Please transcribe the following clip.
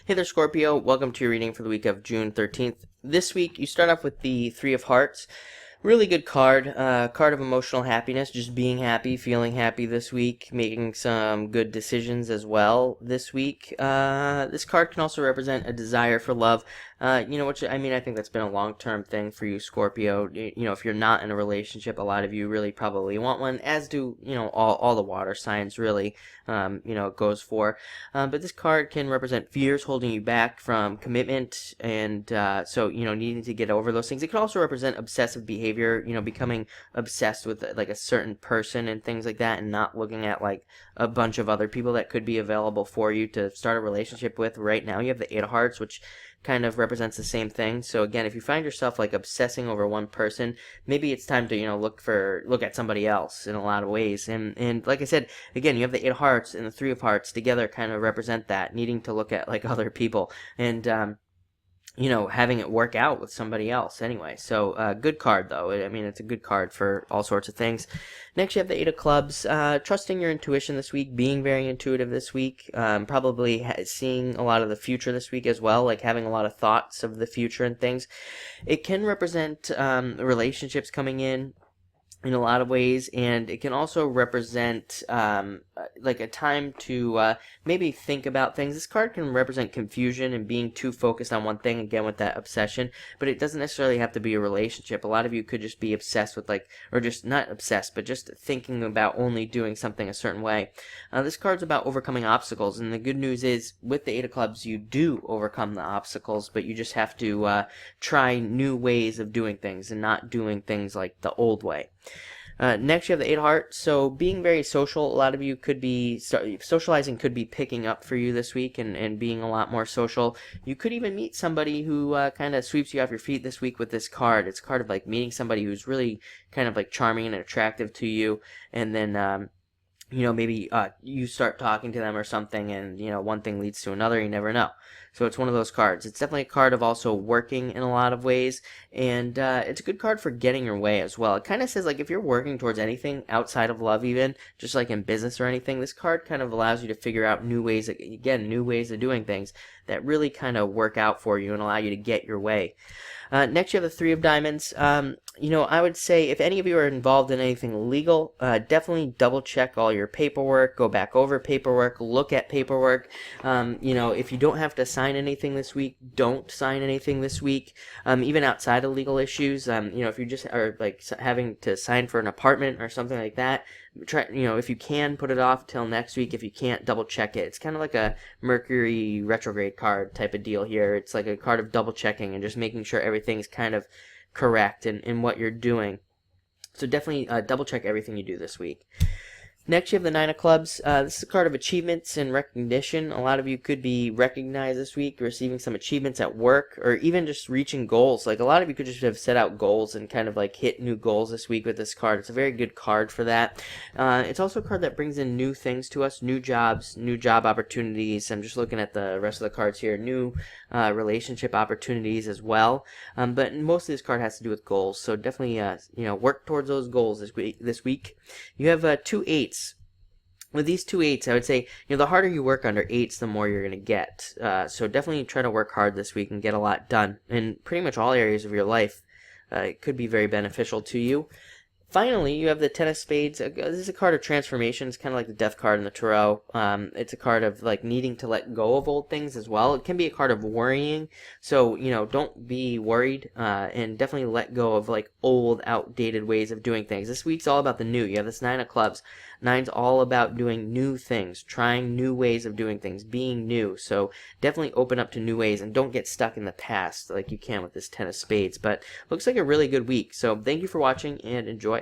Hey there, Scorpio. Welcome to your reading for the week of June 13th. This week, you start off with the Three of Hearts. Really good card. Card of emotional happiness, just being happy, feeling happy this week, making some good decisions as well this week. This card can also represent a desire for love. Which, I mean, I think that's been a long-term thing for you, Scorpio. If you're not in a relationship, a lot of you really probably want one, as do, all the water signs, really, it goes for. But this card can represent fears holding you back from commitment, and needing to get over those things. It can also represent obsessive behavior, becoming obsessed with like a certain person and things like that, and not looking at like a bunch of other people that could be available for you to start a relationship with. Right now, you have the Eight of Hearts, which kind of represents the same thing. So again, if you find yourself like obsessing over one person, maybe it's time to look at somebody else in a lot of ways. And like I said, again, you have the Eight of Hearts and the Three of Hearts together kind of represent that, needing to look at like other people and having it work out with somebody else anyway. So good card though. I mean, it's a good card for all sorts of things. Next, you have the Eight of Clubs. Trusting your intuition this week, being very intuitive this week, probably seeing a lot of the future this week as well, like having a lot of thoughts of the future and things. It can represent relationships coming in a lot of ways, and it can also represent like a time to maybe think about things. This card can represent confusion and being too focused on one thing, again with that obsession, but it doesn't necessarily have to be a relationship. A lot of you could just be obsessed with or just not obsessed, but just thinking about only doing something a certain way. This card's about overcoming obstacles, and the good news is with the Eight of Clubs you do overcome the obstacles, but you just have to try new ways of doing things and not doing things like the old way. Next, you have the Eight of Hearts. So being very social, a lot of you could be, socializing could be picking up for you this week and being a lot more social. You could even meet somebody who kind of sweeps you off your feet this week with this card. It's a card of like meeting somebody who's really kind of like charming and attractive to you, and then maybe you start talking to them or something, and one thing leads to another. You never know. So it's one of those cards. It's definitely a card of also working in a lot of ways, and it's a good card for getting your way as well. It kind of says like if you're working towards anything outside of love, even just like in business or anything, this card kind of allows you to figure out new ways of doing things that really kind of work out for you and allow you to get your way. Next, you have the Three of Diamonds. I would say if any of you are involved in anything legal, definitely double check all your paperwork, go back over paperwork, look at paperwork. If you don't have to sign anything this week, don't sign anything this week. Even outside of legal issues, if you just are like having to sign for an apartment or something like that, try, if you can, put it off till next week. If you can't, double check it. It's kind of like a Mercury retrograde card type of deal here. It's like a card of double checking and just making sure everything's kind of correct in what you're doing. So definitely double check everything you do this week. Next, you have the Nine of Clubs. This is a card of achievements and recognition. A lot of you could be recognized this week, receiving some achievements at work, or even just reaching goals. Like a lot of you could just have set out goals and kind of like hit new goals this week with this card. It's a very good card for that. It's also a card that brings in new things to us, new jobs, new job opportunities. I'm just looking at the rest of the cards here. New relationship opportunities as well. But most of this card has to do with goals. So definitely, work towards those goals this week. You have 2 8s. With these 2 8s, I would say, the harder you work under 8s, the more you're going to get. So definitely try to work hard this week and get a lot done in pretty much all areas of your life. It could be very beneficial to you. Finally, you have the Ten of Spades. This is a card of transformation. It's kind of like the Death card in the Tarot. It's a card of like needing to let go of old things as well. It can be a card of worrying. So, don't be worried and definitely let go of like old, outdated ways of doing things. This week's all about the new. You have this Nine of Clubs. Nine's all about doing new things, trying new ways of doing things, being new. So definitely open up to new ways and don't get stuck in the past like you can with this Ten of Spades. But looks like a really good week. So thank you for watching and enjoy.